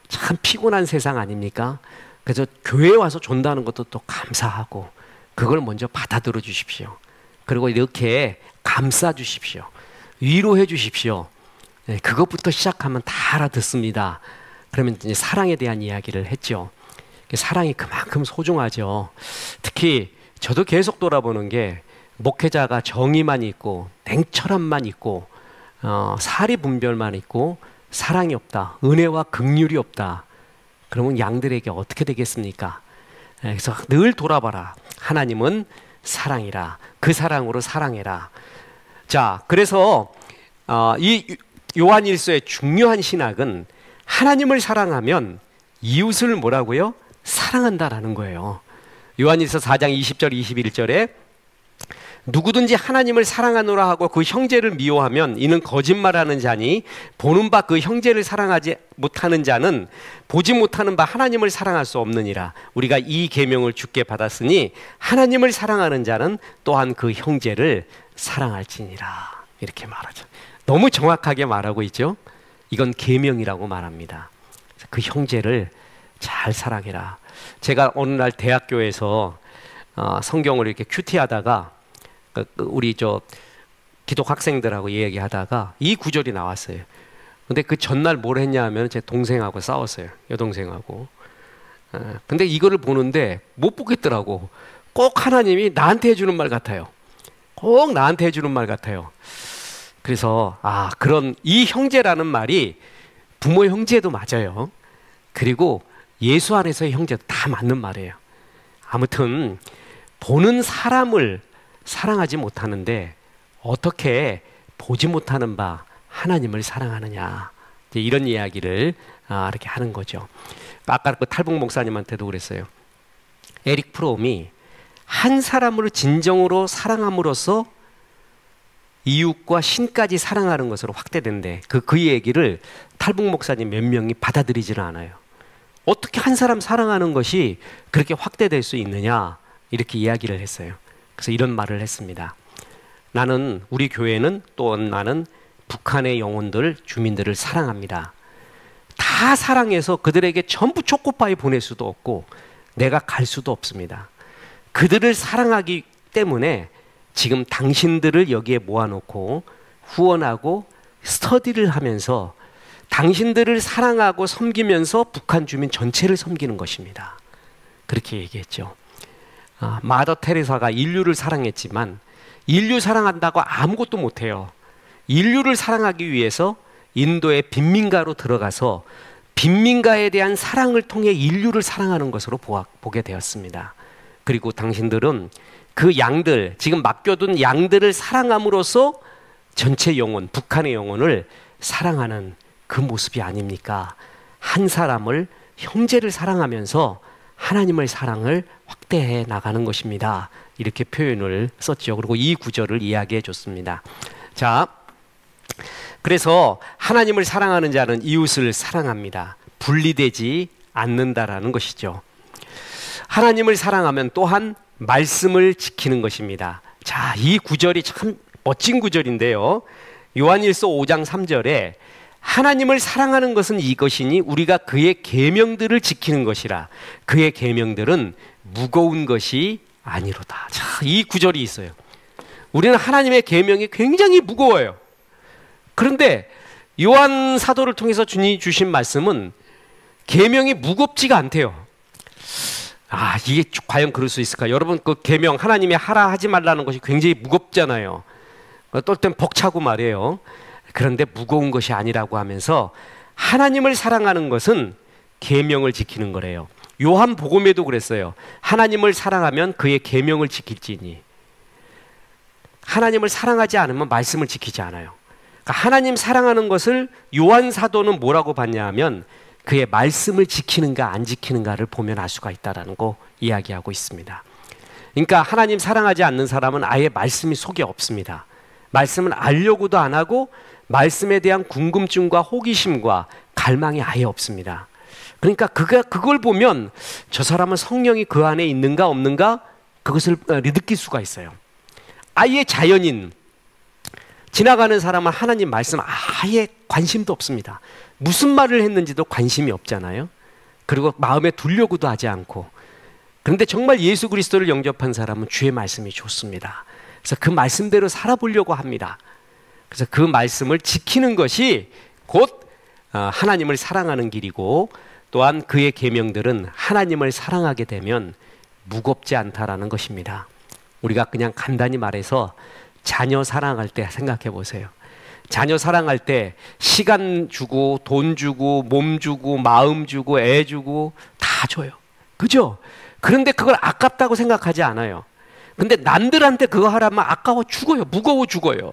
A: 참 피곤한 세상 아닙니까? 그래서 교회에 와서 존다는 것도 또 감사하고 그걸 먼저 받아들여 주십시오. 그리고 이렇게 감싸 주십시오. 위로해 주십시오. 네, 그것부터 시작하면 다 알아듣습니다. 그러면 이제 사랑에 대한 이야기를 했죠. 사랑이 그만큼 소중하죠. 특히 저도 계속 돌아보는 게 목회자가 정의만 있고 냉철함만 있고 사리 분별만 있고 사랑이 없다, 은혜와 긍휼이 없다. 그러면 양들에게 어떻게 되겠습니까? 그래서 늘 돌아봐라. 하나님은 사랑이라. 그 사랑으로 사랑해라. 자, 그래서 이 요한일서의 중요한 신학은 하나님을 사랑하면 이웃을 뭐라고요? 사랑한다라는 거예요. 요한일서 4장 20절 21절에 누구든지 하나님을 사랑하노라 하고 그 형제를 미워하면 이는 거짓말하는 자니 보는 바 그 형제를 사랑하지 못하는 자는 보지 못하는 바 하나님을 사랑할 수 없느니라. 우리가 이 계명을 주께 받았으니 하나님을 사랑하는 자는 또한 그 형제를 사랑할지니라. 이렇게 말하죠. 너무 정확하게 말하고 있죠. 이건 계명이라고 말합니다. 그 형제를 잘 사랑해라. 제가 어느 날 대학교에서 성경을 이렇게 큐티하다가 우리 기독 학생들하고 얘기하다가 이 구절이 나왔어요. 근데 그 전날 뭘 했냐 하면 제 동생하고 싸웠어요. 여동생하고. 근데 이거를 보는데 못 보겠더라고. 꼭 하나님이 나한테 해주는 말 같아요. 꼭 나한테 해주는 말 같아요. 그래서 그런 이 형제라는 말이 부모 형제도 맞아요. 그리고 예수 안에서의 형제도 다 맞는 말이에요. 아무튼 보는 사람을 사랑하지 못하는데 어떻게 보지 못하는 바 하나님을 사랑하느냐, 이런 이야기를 이렇게 하는 거죠. 아까 그 탈북 목사님한테도 그랬어요. 에릭 프롬이 한 사람을 진정으로 사랑함으로써 이웃과 신까지 사랑하는 것으로 확대된대. 그 얘기를 탈북 목사님 몇 명이 받아들이지는 않아요. 어떻게 한 사람 사랑하는 것이 그렇게 확대될 수 있느냐, 이렇게 이야기를 했어요. 그래서 이런 말을 했습니다. 우리 교회는 또 나는 북한의 영혼들, 주민들을 사랑합니다. 다 사랑해서 그들에게 전부 초코파이 보낼 수도 없고 내가 갈 수도 없습니다. 그들을 사랑하기 때문에 지금 당신들을 여기에 모아놓고 후원하고 스터디를 하면서 당신들을 사랑하고 섬기면서 북한 주민 전체를 섬기는 것입니다. 그렇게 얘기했죠. 마더 테레사가 인류를 사랑했지만 인류 사랑한다고 아무것도 못해요. 인류를 사랑하기 위해서 인도의 빈민가로 들어가서 빈민가에 대한 사랑을 통해 인류를 사랑하는 것으로 보게 되었습니다. 그리고 당신들은 그 양들, 지금 맡겨둔 양들을 사랑함으로써 전체 영혼, 북한의 영혼을 사랑하는 그 모습이 아닙니까? 한 사람을, 형제를 사랑하면서 하나님의 사랑을 확대해 나가는 것입니다. 이렇게 표현을 썼죠. 그리고 이 구절을 이야기해 줬습니다. 자, 그래서 하나님을 사랑하는 자는 이웃을 사랑합니다. 분리되지 않는다라는 것이죠. 하나님을 사랑하면 또한 말씀을 지키는 것입니다. 자, 이 구절이 참 멋진 구절인데요. 요한일서 5장 3절에 하나님을 사랑하는 것은 이것이니 우리가 그의 계명들을 지키는 것이라. 그의 계명들은 무거운 것이 아니로다. 자, 이 구절이 있어요. 우리는 하나님의 계명이 굉장히 무거워요. 그런데 요한 사도를 통해서 주님이 주신 말씀은 계명이 무겁지가 않대요. 이게 과연 그럴 수 있을까? 여러분, 그 계명, 하나님이 하라 하지 말라는 것이 굉장히 무겁잖아요. 어떨 땐 벅차고 말이에요. 그런데 무거운 것이 아니라고 하면서 하나님을 사랑하는 것은 계명을 지키는 거래요. 요한 복음에도 그랬어요. 하나님을 사랑하면 그의 계명을 지킬지니. 하나님을 사랑하지 않으면 말씀을 지키지 않아요. 그러니까 하나님 사랑하는 것을 요한 사도는 뭐라고 봤냐 하면 그의 말씀을 지키는가 안 지키는가를 보면 알 수가 있다는 거 이야기하고 있습니다. 그러니까 하나님 사랑하지 않는 사람은 아예 말씀이 속에 없습니다. 말씀을 알려고도 안 하고 말씀에 대한 궁금증과 호기심과 갈망이 아예 없습니다. 그러니까 그걸 보면 저 사람은 성령이 그 안에 있는가 없는가 그것을 느낄 수가 있어요. 아예 자연인, 지나가는 사람은 하나님 말씀 아예 관심도 없습니다. 무슨 말을 했는지도 관심이 없잖아요. 그리고 마음에 두려고도 하지 않고. 그런데 정말 예수 그리스도를 영접한 사람은 주의 말씀이 좋습니다. 그래서 그 말씀대로 살아보려고 합니다. 그래서 그 말씀을 지키는 것이 곧 하나님을 사랑하는 길이고, 또한 그의 계명들은 하나님을 사랑하게 되면 무겁지 않다라는 것입니다. 우리가 그냥 간단히 말해서 자녀 사랑할 때 생각해 보세요. 자녀 사랑할 때 시간 주고 돈 주고 몸 주고 마음 주고 애 주고 다 줘요. 그죠? 그런데 그걸 아깝다고 생각하지 않아요. 근데 남들한테 그거 하라면 아까워 죽어요. 무거워 죽어요.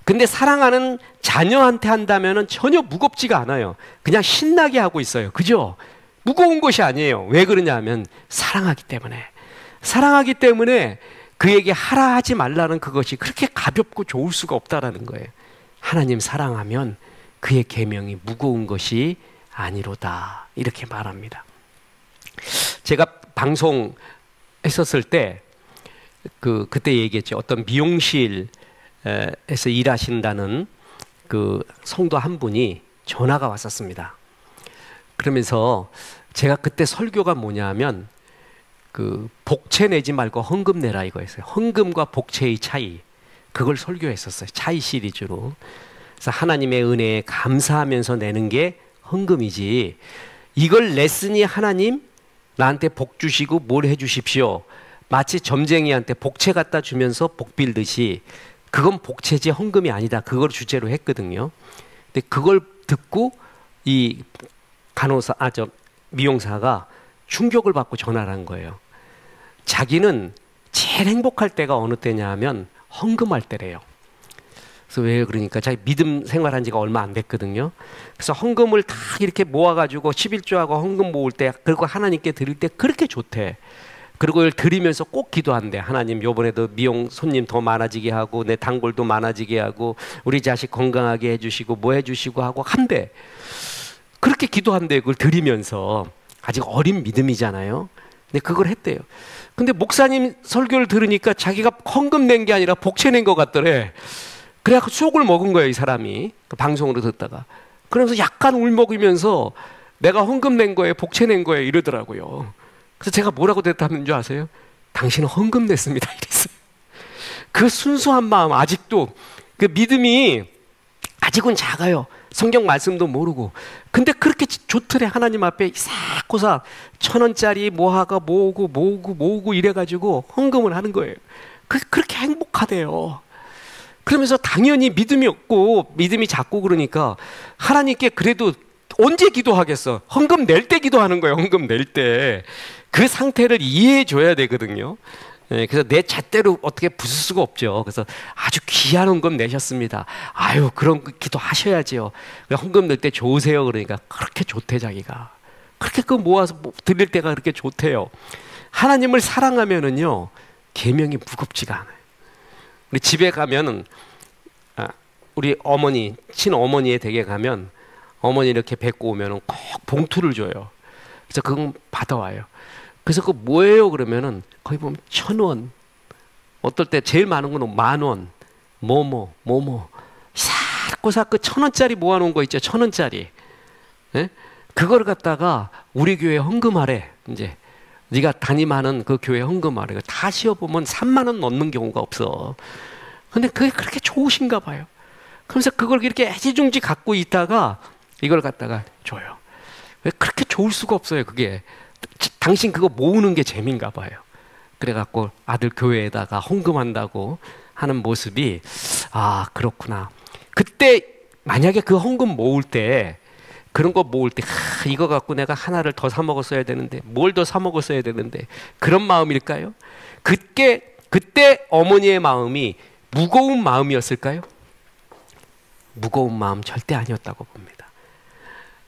A: 근데 사랑하는 자녀한테 한다면 전혀 무겁지가 않아요. 그냥 신나게 하고 있어요. 그죠? 무거운 것이 아니에요. 왜 그러냐 하면 사랑하기 때문에. 사랑하기 때문에 그에게 하라 하지 말라는 그것이 그렇게 가볍고 좋을 수가 없다라는 거예요. 하나님 사랑하면 그의 계명이 무거운 것이 아니로다, 이렇게 말합니다. 제가 방송 했었을 때 그때 얘기했죠. 어떤 미용실에서 일하신다는 그 성도 한 분이 전화가 왔었습니다. 그러면서 제가 그때 설교가 뭐냐면 그 복채 내지 말고 헌금 내라 이거였어요. 헌금과 복채의 차이, 그걸 설교했었어요. 차이 시리즈로. 그래서 하나님의 은혜에 감사하면서 내는 게 헌금이지, 이걸 냈으니 하나님 나한테 복 주시고 뭘 해주십시오, 마치 점쟁이한테 복채 갖다 주면서 복 빌듯이, 그건 복채지 헌금이 아니다, 그걸 주제로 했거든요. 근데 그걸 듣고 이 미용사가 충격을 받고 전화를 한 거예요. 자기는 제일 행복할 때가 어느 때냐 하면 헌금할 때래요. 그래서 왜 그러니까 자기 믿음 생활한 지가 얼마 안 됐거든요. 그래서 헌금을 다 이렇게 모아가지고 11조하고 헌금 모을 때, 그리고 하나님께 드릴 때 그렇게 좋대. 그리고 이걸 드리면서 꼭 기도한대. 하나님 요번에도 미용 손님 더 많아지게 하고 내 단골도 많아지게 하고 우리 자식 건강하게 해주시고 뭐 해주시고 하고 한대. 그렇게 기도한대. 그걸 드리면서. 아직 어린 믿음이잖아요. 근데 그걸 했대요. 근데 목사님 설교를 들으니까 자기가 헌금 낸 게 아니라 복채 낸 것 같더래. 그래갖고 속을 먹은 거예요, 이 사람이. 그 방송으로 듣다가. 그러면서 약간 울먹이면서 내가 헌금 낸 거예요, 복채 낸 거예요, 이러더라고요. 그래서 제가 뭐라고 대답하는 줄 아세요? 당신은 헌금 냈습니다, 이랬어요. 그 순수한 마음, 아직도 그 믿음이 아직은 작아요. 성경 말씀도 모르고. 근데 그렇게 좋더래. 하나님 앞에 이사고사 1,000원짜리 모아가 모으고 이래가지고 헌금을 하는 거예요. 그렇게 행복하대요. 그러면서 당연히 믿음이 없고 믿음이 작고 그러니까 하나님께 그래도 언제 기도하겠어? 헌금 낼 때 기도하는 거예요. 헌금 낼 때. 그 상태를 이해해 줘야 되거든요. 그래서 내 잣대로 어떻게 부술 수가 없죠. 그래서 아주 귀한 헌금 내셨습니다. 아유, 그런 기도 하셔야지요. 헌금 낼 때 좋으세요. 그러니까 그렇게 좋대, 자기가. 그렇게 그 모아서 드릴 때가 그렇게 좋대요. 하나님을 사랑하면은요, 계명이 무겁지가 않아요. 우리 집에 가면은, 우리 어머니, 친어머니의 댁에 가면 어머니 이렇게 뵙고 오면은 꼭 봉투를 줘요. 그래서 그건 받아와요. 그래서 그 뭐예요? 그러면은 거기 보면 1,000원, 어떨 때 제일 많은 건 10,000원, 뭐뭐 사고사고 1,000원짜리 모아놓은 거 있죠, 1,000원짜리. 예? 그걸 갖다가 우리 교회 헌금하래. 이제 네가 담임하는 그 교회 헌금하래. 다 씌워보면 3만 원 넘는 경우가 없어. 근데 그게 그렇게 좋으신가 봐요. 그러면서 그걸 이렇게 애지중지 갖고 있다가 이걸 갖다가 줘요. 왜 그렇게 좋을 수가 없어요, 그게. 당신 그거 모으는 게 재미인가 봐요. 그래갖고 아들 교회에다가 헌금한다고 하는 모습이, 아, 그렇구나. 그때 만약에 그 헌금 모을 때, 그런 거 모을 때, 이거 갖고 내가 하나를 더 사 먹었어야 되는데, 뭘 더 사 먹었어야 되는데, 그런 마음일까요? 그때 어머니의 마음이 무거운 마음이었을까요? 무거운 마음 절대 아니었다고 봅니다.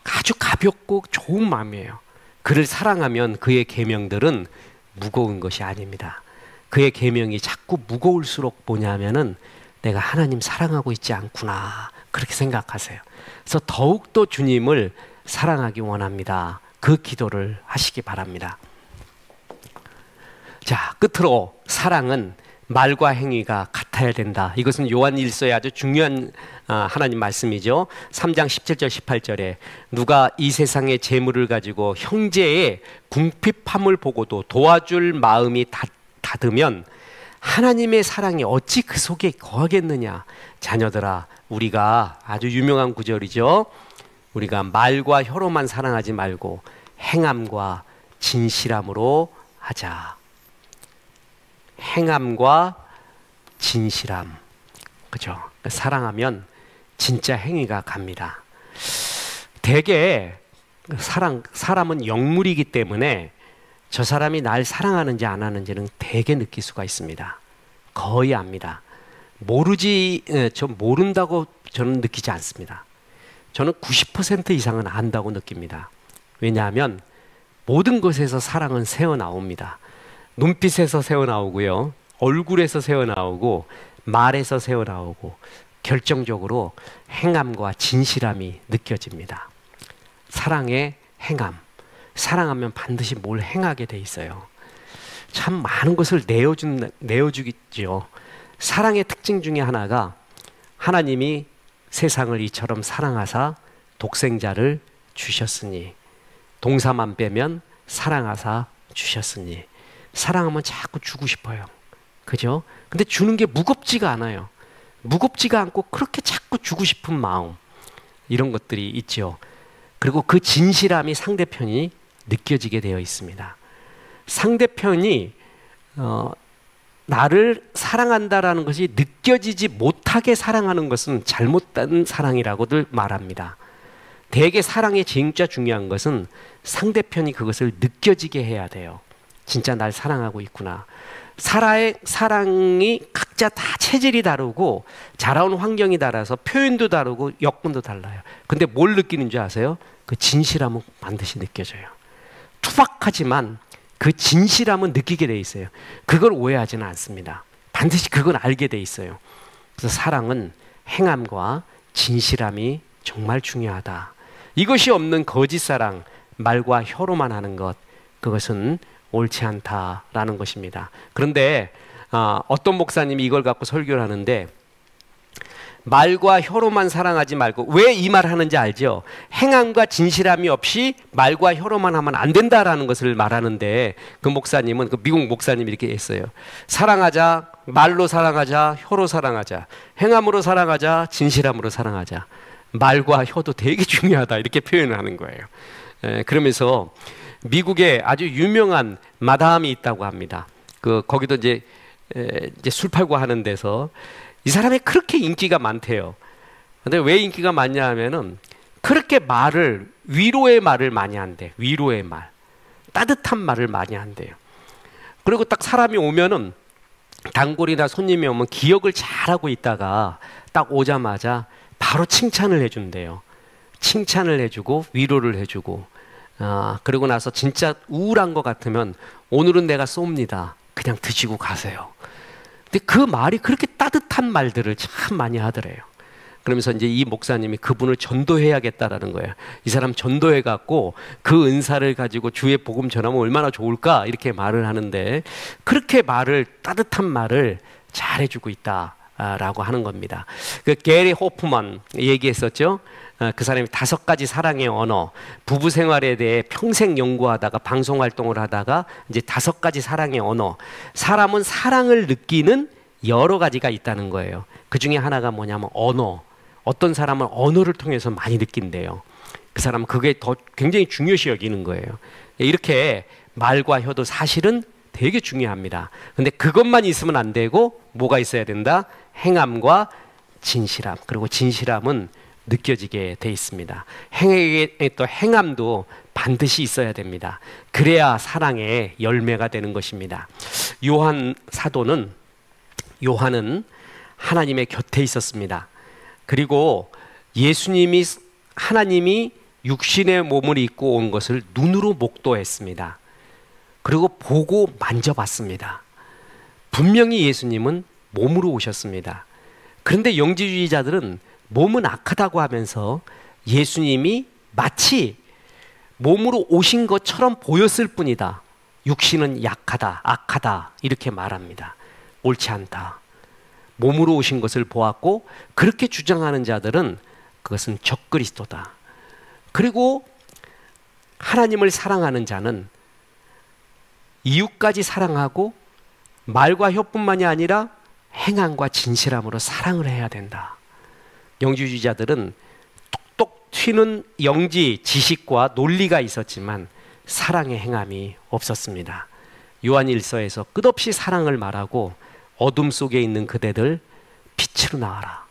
A: 아주 가볍고 좋은 마음이에요. 그를 사랑하면 그의 계명들은 무거운 것이 아닙니다. 그의 계명이 자꾸 무거울수록 뭐냐면은 내가 하나님 사랑하고 있지 않구나, 그렇게 생각하세요. 그래서 더욱더 주님을 사랑하기 원합니다. 그 기도를 하시기 바랍니다. 자, 끝으로 사랑은 말과 행위가 같아야 된다. 이것은 요한일서의 아주 중요한 하나님 말씀이죠. 3장 17절 18절에 누가 이 세상의 재물을 가지고 형제의 궁핍함을 보고도 도와줄 마음이 닫으면 하나님의 사랑이 어찌 그 속에 거하겠느냐. 자녀들아, 우리가 아주 유명한 구절이죠. 우리가 말과 혀로만 사랑하지 말고 행함과 진실함으로 하자. 행함과 진실함. 그죠? 사랑하면 진짜 행위가 갑니다. 대개 사람은 영물이기 때문에 저 사람이 날 사랑하는지 안 하는지는 대개 느낄 수가 있습니다. 거의 압니다. 모른다고 저는 느끼지 않습니다. 저는 90% 이상은 안다고 느낍니다. 왜냐하면 모든 것에서 사랑은 새어나옵니다. 눈빛에서 새어나오고요, 얼굴에서 새어나오고, 말에서 새어나오고, 결정적으로 행함과 진실함이 느껴집니다. 사랑의 행함. 사랑하면 반드시 뭘 행하게 돼 있어요. 참 많은 것을 내어주겠죠. 사랑의 특징 중에 하나가 하나님이 세상을 이처럼 사랑하사 독생자를 주셨으니, 동사만 빼면 사랑하사 주셨으니. 사랑하면 자꾸 주고 싶어요. 그죠? 근데 주는 게 무겁지가 않아요. 무겁지가 않고 그렇게 자꾸 주고 싶은 마음, 이런 것들이 있죠. 그리고 그 진실함이 상대편이 느껴지게 되어 있습니다. 상대편이 나를 사랑한다라는 것이 느껴지지 못하게 사랑하는 것은 잘못된 사랑이라고들 말합니다. 대개 사랑의 진짜 중요한 것은 상대편이 그것을 느껴지게 해야 돼요. 진짜 날 사랑하고 있구나. 사랑이 각자 다 체질이 다르고 자라온 환경이 달라서 표현도 다르고 여건도 달라요. 근데 뭘 느끼는 줄 아세요? 그 진실함은 반드시 느껴져요. 투박하지만 그 진실함은 느끼게 돼 있어요. 그걸 오해하지는 않습니다. 반드시 그건 알게 돼 있어요. 그래서 사랑은 행함과 진실함이 정말 중요하다. 이것이 없는 거짓 사랑, 말과 혀로만 하는 것, 그것은 옳지 않다라는 것입니다. 그런데 어떤 목사님이 이걸 갖고 설교를 하는데, 말과 혀로만 사랑하지 말고, 왜 이 말 하는지 알죠? 행함과 진실함이 없이 말과 혀로만 하면 안 된다라는 것을 말하는데, 그 목사님은, 그 미국 목사님이 이렇게 했어요. 사랑하자, 말로 사랑하자, 혀로 사랑하자, 행함으로 사랑하자, 진실함으로 사랑하자. 말과 혀도 되게 중요하다, 이렇게 표현을 하는 거예요. 그러면서 미국에 아주 유명한 마담이 있다고 합니다. 거기도 이제 술 팔고 하는 데서 이 사람이 그렇게 인기가 많대요. 근데 왜 인기가 많냐 하면은 그렇게 위로의 말을 많이 한대. 위로의 말. 따뜻한 말을 많이 한대요. 그리고 딱 사람이 오면은, 단골이나 손님이 오면 기억을 잘하고 있다가 딱 오자마자 바로 칭찬을 해준대요. 칭찬을 해주고 위로를 해주고, 그러고 나서 진짜 우울한 것 같으면 오늘은 내가 쏩니다. 그냥 드시고 가세요. 근데 그 말이 그렇게 따뜻한 말들을 참 많이 하더래요. 그러면서 이제 이 목사님이 그분을 전도해야겠다라는 거예요. 이 사람 전도해갖고 그 은사를 가지고 주의 복음 전하면 얼마나 좋을까, 이렇게 말을 하는데, 그렇게 따뜻한 말을 잘해주고 있다라고 하는 겁니다. 그 게리 호프만 얘기했었죠. 그 사람이 5가지 사랑의 언어, 부부 생활에 대해 평생 연구하다가 방송 활동을 하다가 이제 5가지 사랑의 언어. 사람은 사랑을 느끼는 여러 가지가 있다는 거예요. 그 중에 하나가 뭐냐면 언어. 어떤 사람은 언어를 통해서 많이 느낀대요. 그 사람은 그게 더 굉장히 중요시 여기는 거예요. 이렇게 말과 혀도 사실은 되게 중요합니다. 근데 그것만 있으면 안 되고 뭐가 있어야 된다? 행함과 진실함. 그리고 진실함은 느껴지게 돼 있습니다. 또 행함도 반드시 있어야 됩니다. 그래야 사랑의 열매가 되는 것입니다. 요한은 하나님의 곁에 있었습니다. 그리고 하나님이 육신의 몸을 입고 온 것을 눈으로 목도했습니다. 그리고 보고 만져봤습니다. 분명히 예수님은 몸으로 오셨습니다. 그런데 영지주의자들은 몸은 악하다고 하면서 예수님이 마치 몸으로 오신 것처럼 보였을 뿐이다. 육신은 약하다, 악하다, 이렇게 말합니다. 옳지 않다. 몸으로 오신 것을 보았고, 그렇게 주장하는 자들은 그것은 적그리스도다. 그리고 하나님을 사랑하는 자는 이웃까지 사랑하고 말과 혀뿐만이 아니라 행함과 진실함으로 사랑을 해야 된다. 영지주의자들은 톡톡 튀는 영지 지식과 논리가 있었지만 사랑의 행함이 없었습니다. 요한 1서에서 끝없이 사랑을 말하고 어둠 속에 있는 그대들 빛으로 나와라.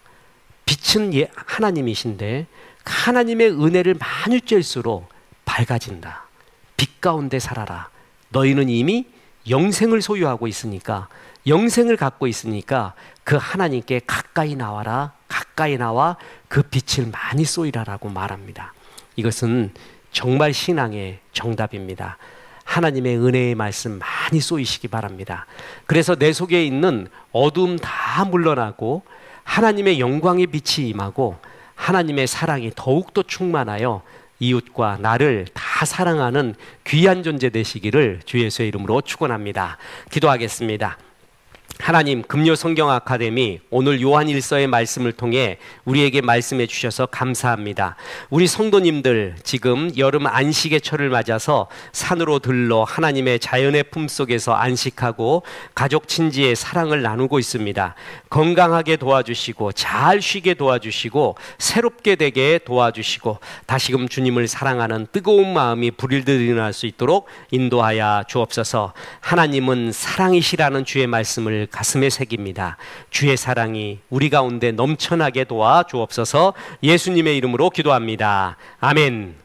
A: 빛은 하나님이신데 하나님의 은혜를 많이 쬐일수록 밝아진다. 빛 가운데 살아라. 너희는 이미 영생을 소유하고 있으니까, 영생을 갖고 있으니까 그 하나님께 가까이 나와라. 가까이 나와 그 빛을 많이 쏘이라라고 말합니다. 이것은 정말 신앙의 정답입니다. 하나님의 은혜의 말씀 많이 쏘이시기 바랍니다. 그래서 내 속에 있는 어두움 다 물러나고 하나님의 영광의 빛이 임하고 하나님의 사랑이 더욱더 충만하여 이웃과 나를 다 사랑하는 귀한 존재 되시기를 주 예수의 이름으로 축원합니다. 기도하겠습니다. 하나님, 금요 성경 아카데미 오늘 요한 1서의 말씀을 통해 우리에게 말씀해 주셔서 감사합니다. 우리 성도님들 지금 여름 안식의 철을 맞아서 산으로 들러 하나님의 자연의 품속에서 안식하고 가족 친지의 사랑을 나누고 있습니다. 건강하게 도와주시고 잘 쉬게 도와주시고 새롭게 되게 도와주시고 다시금 주님을 사랑하는 뜨거운 마음이 불일듯 일어날 수 있도록 인도하여 주옵소서. 하나님은 사랑이시라는 주의 말씀을 가슴에 새깁니다. 주의 사랑이 우리 가운데 넘쳐나게 도와 주옵소서. 예수님의 이름으로 기도합니다. 아멘.